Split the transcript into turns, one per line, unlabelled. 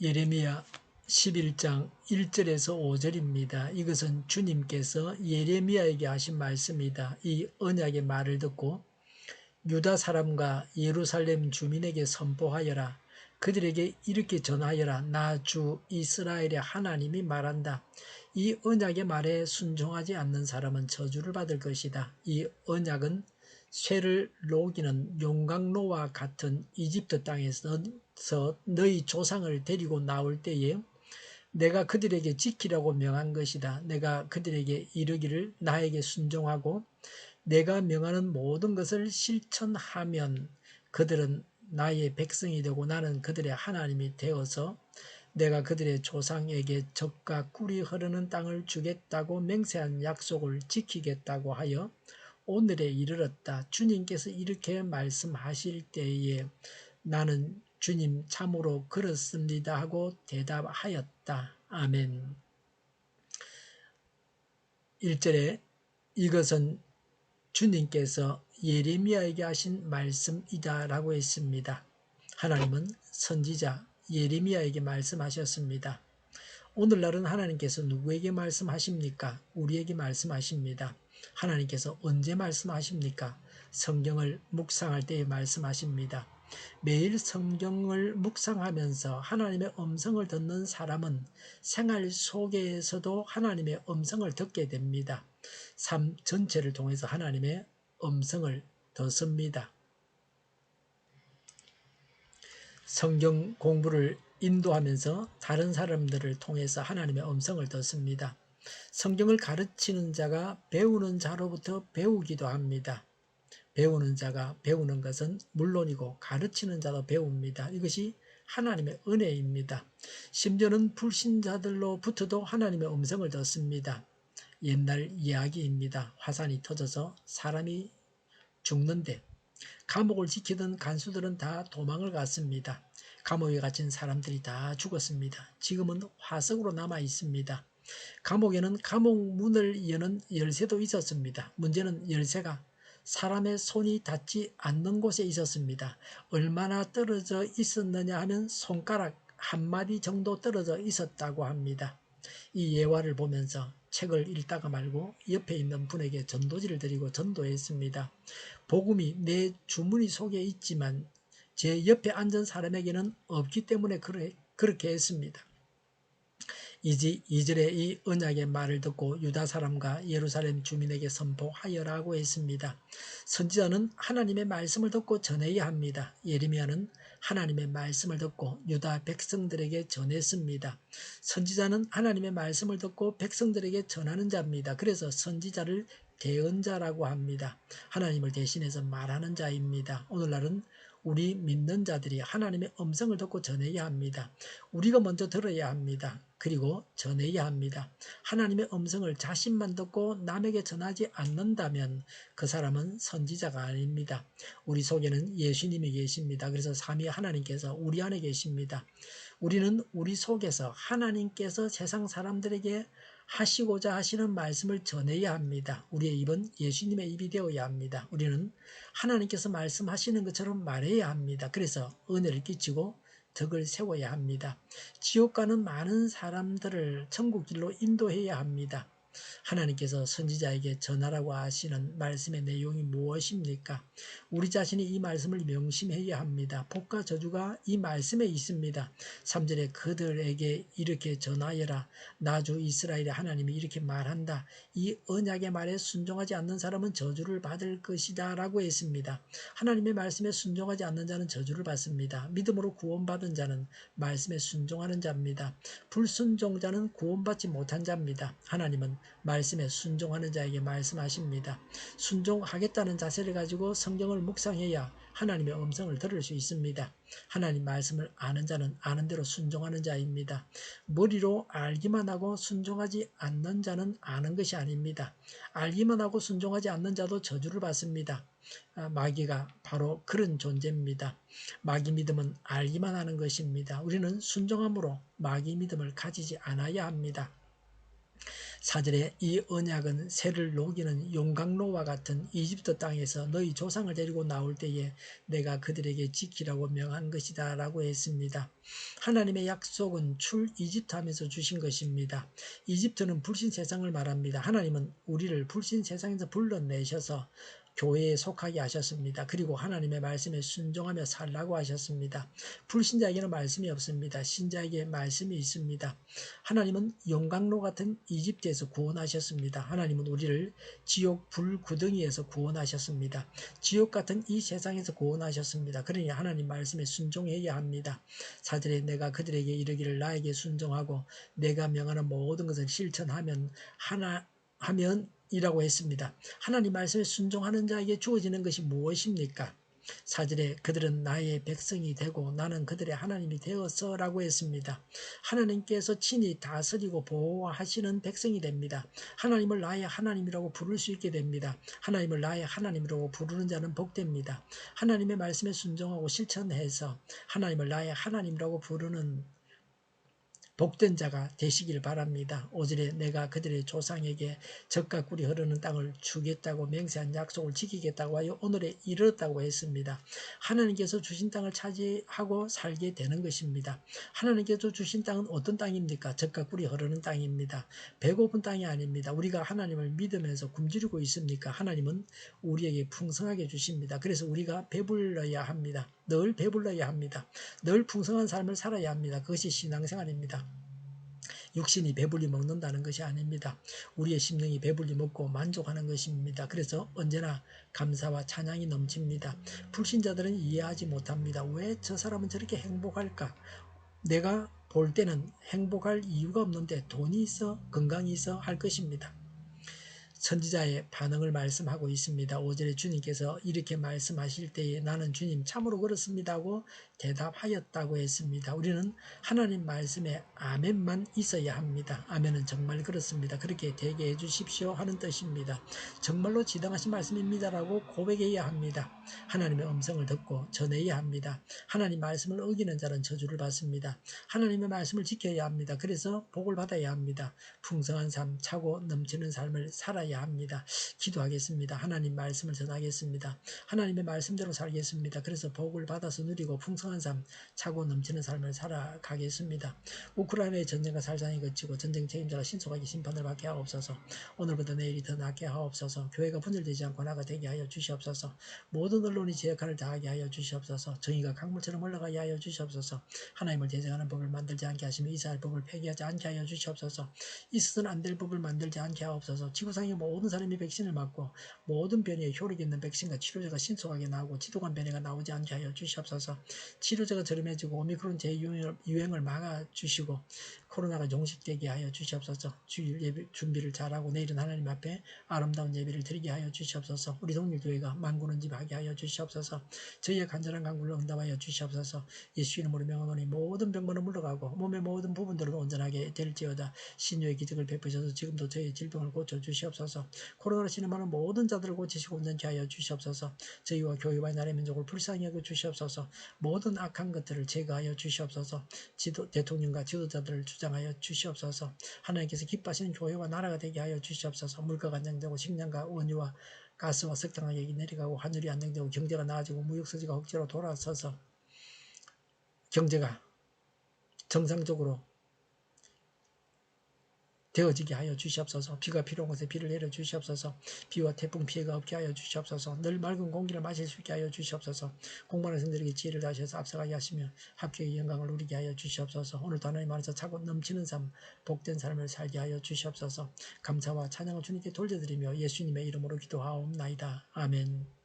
예레미야 11장 1절에서 5절입니다. 이것은 주님께서 예레미야에게 하신 말씀이다. 이 언약의 말을 듣고 유다 사람과 예루살렘 주민에게 선포하여라. 그들에게 이렇게 전하여라. 나 주 이스라엘의 하나님이 말한다. 이 언약의 말에 순종하지 않는 사람은 저주를 받을 것이다. 이 언약은 쇠를 녹이는 용광로와 같은 이집트 땅에서 너희 조상을 데리고 나올 때에 내가 그들에게 지키라고 명한 것이다. 내가 그들에게 이르기를 나에게 순종하고 내가 명하는 모든 것을 실천하면 그들은 나의 백성이 되고 나는 그들의 하나님이 되어서 내가 그들의 조상에게 젖과 꿀이 흐르는 땅을 주겠다고 맹세한 약속을 지키겠다고 하여 오늘에 이르렀다. 주님께서 이렇게 말씀하실 때에 나는 주님 참으로 그렇습니다 하고 대답하였다. 아멘. 1절에 이것은 주님께서 예레미야에게 하신 말씀이다 라고 했습니다. 하나님은 선지자 예레미야에게 말씀하셨습니다. 오늘날은 하나님께서 누구에게 말씀하십니까? 우리에게 말씀하십니다. 하나님께서 언제 말씀하십니까? 성경을 묵상할 때에 말씀하십니다. 매일 성경을 묵상하면서 하나님의 음성을 듣는 사람은 생활 속에서도 하나님의 음성을 듣게 됩니다. 삶 전체를 통해서 하나님의 음성을 듣습니다. 성경 공부를 인도하면서 다른 사람들을 통해서 하나님의 음성을 듣습니다. 성경을 가르치는 자가 배우는 자로부터 배우기도 합니다. 배우는 자가 배우는 것은 물론이고 가르치는 자도 배웁니다. 이것이 하나님의 은혜입니다. 심지어는 불신자들로부터도 하나님의 음성을 듣습니다. 옛날 이야기입니다. 화산이 터져서 사람이 죽는데 감옥을 지키던 간수들은 다 도망을 갔습니다. 감옥에 갇힌 사람들이 다 죽었습니다. 지금은 화석으로 남아 있습니다. 감옥에는 감옥 문을 여는 열쇠도 있었습니다. 문제는 열쇠가 사람의 손이 닿지 않는 곳에 있었습니다. 얼마나 떨어져 있었느냐 하면 손가락 한 마디 정도 떨어져 있었다고 합니다. 이 예화를 보면서 책을 읽다가 말고 옆에 있는 분에게 전도지를 드리고 전도했습니다. 복음이 내 주머니 속에 있지만 제 옆에 앉은 사람에게는 없기 때문에 그렇게 했습니다. 2절에 이 언약의 말을 듣고 유다 사람과 예루살렘 주민에게 선포하여라고 했습니다. 선지자는 하나님의 말씀을 듣고 전해야 합니다. 예레미야는 하나님의 말씀을 듣고 유다 백성들에게 전했습니다. 선지자는 하나님의 말씀을 듣고 백성들에게 전하는 자입니다. 그래서 선지자를 대언자라고 합니다. 하나님을 대신해서 말하는 자입니다. 오늘날은 우리 믿는 자들이 하나님의 음성을 듣고 전해야 합니다. 우리가 먼저 들어야 합니다. 그리고 전해야 합니다. 하나님의 음성을 자신만 듣고 남에게 전하지 않는다면 그 사람은 선지자가 아닙니다. 우리 속에는 예수님이 계십니다. 그래서 삼위 하나님께서 우리 안에 계십니다. 우리는 우리 속에서 하나님께서 세상 사람들에게 하시고자 하시는 말씀을 전해야 합니다. 우리의 입은 예수님의 입이 되어야 합니다. 우리는 하나님께서 말씀하시는 것처럼 말해야 합니다. 그래서 은혜를 끼치고 덕을 세워야 합니다. 지옥 가는 많은 사람들을 천국 길로 인도해야 합니다. 하나님께서 선지자에게 전하라고 하시는 말씀의 내용이 무엇입니까? 우리 자신이 이 말씀을 명심해야 합니다. 복과 저주가 이 말씀에 있습니다. 3절에 그들에게 이렇게 전하여라. 나 주 이스라엘의 하나님이 이렇게 말한다. 이 언약의 말에 순종하지 않는 사람은 저주를 받을 것이다 라고 했습니다. 하나님의 말씀에 순종하지 않는 자는 저주를 받습니다. 믿음으로 구원받은 자는 말씀에 순종하는 자입니다. 불순종자는 구원받지 못한 자입니다. 하나님은 말씀에 순종하는 자에게 말씀하십니다. 순종하겠다는 자세를 가지고 성경을 묵상해야 하나님의 음성을 들을 수 있습니다. 하나님 말씀을 아는 자는 아는 대로 순종하는 자입니다. 머리로 알기만 하고 순종하지 않는 자는 아는 것이 아닙니다. 알기만 하고 순종하지 않는 자도 저주를 받습니다. 마귀가 바로 그런 존재입니다. 마귀 믿음은 알기만 하는 것입니다. 우리는 순종함으로 마귀 믿음을 가지지 않아야 합니다. 4절에 이 언약은 새를 녹이는 용광로와 같은 이집트 땅에서 너희 조상을 데리고 나올 때에 내가 그들에게 지키라고 명한 것이다 라고 했습니다. 하나님의 약속은 출 이집트하면서 주신 것입니다. 이집트는 불신 세상을 말합니다. 하나님은 우리를 불신 세상에서 불러내셔서 교회에 속하게 하셨습니다. 그리고 하나님의 말씀에 순종하며 살라고 하셨습니다. 불신자에게는 말씀이 없습니다. 신자에게 말씀이 있습니다. 하나님은 용광로 같은 이집트에서 구원하셨습니다. 하나님은 우리를 지옥 불구덩이에서 구원하셨습니다. 지옥 같은 이 세상에서 구원하셨습니다. 그러니 하나님 말씀에 순종해야 합니다. 4절에 내가 그들에게 이르기를 나에게 순종하고 내가 명하는 모든 것을 실천하면 이라고 했습니다. 하나님 말씀에 순종하는 자에게 주어지는 것이 무엇입니까? 4절에 그들은 나의 백성이 되고 나는 그들의 하나님이 되어서라고 했습니다. 하나님께서 친히 다스리고 보호하시는 백성이 됩니다. 하나님을 나의 하나님이라고 부를 수 있게 됩니다. 하나님을 나의 하나님이라고 부르는 자는 복됩니다. 하나님의 말씀에 순종하고 실천해서 하나님을 나의 하나님이라고 부르는 복된 자가 되시길 바랍니다. 5절에 내가 그들의 조상에게 젖과 꿀이 흐르는 땅을 주겠다고 맹세한 약속을 지키겠다고 하여 오늘에 이르렀다고 했습니다. 하나님께서 주신 땅을 차지하고 살게 되는 것입니다. 하나님께서 주신 땅은 어떤 땅입니까? 젖과 꿀이 흐르는 땅입니다. 배고픈 땅이 아닙니다. 우리가 하나님을 믿으면서 굶주리고 있습니까? 하나님은 우리에게 풍성하게 주십니다. 그래서 우리가 배불러야 합니다. 늘 배불러야 합니다. 늘 풍성한 삶을 살아야 합니다. 그것이 신앙생활입니다. 육신이 배불리 먹는다는 것이 아닙니다. 우리의 심령이 배불리 먹고 만족하는 것입니다. 그래서 언제나 감사와 찬양이 넘칩니다. 불신자들은 이해하지 못합니다. 왜 저 사람은 저렇게 행복할까? 내가 볼 때는 행복할 이유가 없는데 돈이 있어 건강이 있어 할 것입니다. 선지자의 반응을 말씀하고 있습니다. 5절에 주님께서 이렇게 말씀하실 때에 나는 주님 참으로 그렇습니다 하고 대답하였다고 했습니다. 우리는 하나님 말씀에 아멘만 있어야 합니다. 아멘은 정말 그렇습니다. 그렇게 되게 해주십시오 하는 뜻입니다. 정말로 지당하신 말씀입니다라고 고백해야 합니다. 하나님의 음성을 듣고 전해야 합니다. 하나님 말씀을 어기는 자는 저주를 받습니다. 하나님의 말씀을 지켜야 합니다. 그래서 복을 받아야 합니다. 풍성한 삶, 차고 넘치는 삶을 살아야 합니다. 기도하겠습니다. 하나님 말씀을 전하겠습니다. 하나님의 말씀대로 살겠습니다. 그래서 복을 받아서 누리고 풍성한 삶, 차고 넘치는 삶을 살아가겠습니다. 우크라이나의 전쟁과 살상이 그치고 전쟁 책임자가 신속하게 심판을 받게 하옵소서. 오늘보다 내일이 더 낫게 하옵소서. 교회가 분열되지 않고 하나가 되게 하여 주시옵소서. 모든 언론이 제 역할을 다하게 하여 주시옵소서. 정의가 강물처럼 흘러가게 하여 주시옵소서. 하나님을 대적하는 법을 만들지 않게 하시며 이스라엘 법을 폐기하지 않게 하여 주시옵소서. 있어서는 안 될 법을 만들지 않게 하옵소서. 지구상의 모든 사람이 백신을 맞고 모든 변이에 효력 있는 백신과 치료제가 신속하게 나오고 지독한 변이가 나오지 않게 하여 주시옵소서. 치료제가 저렴해지고 오미크론 재유행을 막아주시고 코로나가 종식되게 하여 주시옵소서. 주일 예배 준비를 잘하고 내일은 하나님 앞에 아름다운 예배를 드리게 하여 주시옵소서. 우리 동일교회가 만구는 집 하게 하여 주시옵소서. 저희의 간절한 간구를 응답하여 주시옵소서. 예수 이름으로 명하노니 모든 병만은 물러가고 몸의 모든 부분들은 온전하게 될지어다. 신유의 기적을 베푸셔서 지금도 저희의 질병을 고쳐주시옵소서. 코로나로 신음하는 모든 자들을 고치시고 온전케 하여 주시옵소서. 저희와 교회와 나라의 민족을 불쌍히 여겨 주시옵소서. 모든 악한 것들을 제거하여 주시옵소서. 대통령과 지도자들을 주장하여 주시옵소서. 하나님께서 기뻐하시는 교회와 나라가 되게 하여 주시옵소서. 물가가 안정되고 식량과 원유와 가스와 석탄 가격이 내려가고 환율이 안정되고 경제가 나아지고 무역서지가 억지로 돌아서서 경제가 정상적으로 되어지게 하여 주시옵소서. 비가 필요한 곳에 비를 내려 주시옵소서. 비와 태풍 피해가 없게 하여 주시옵소서. 늘 맑은 공기를 마실 수 있게 하여 주시옵소서. 공부하는 성들에게 지혜를 다하셔서 앞서가게 하시며 합격의 영광을 누리게 하여 주시옵소서. 오늘도 하나님 안에서 차고 넘치는 삶, 복된 삶을 살게 하여 주시옵소서. 감사와 찬양을 주님께 돌려드리며 예수님의 이름으로 기도하옵나이다. 아멘.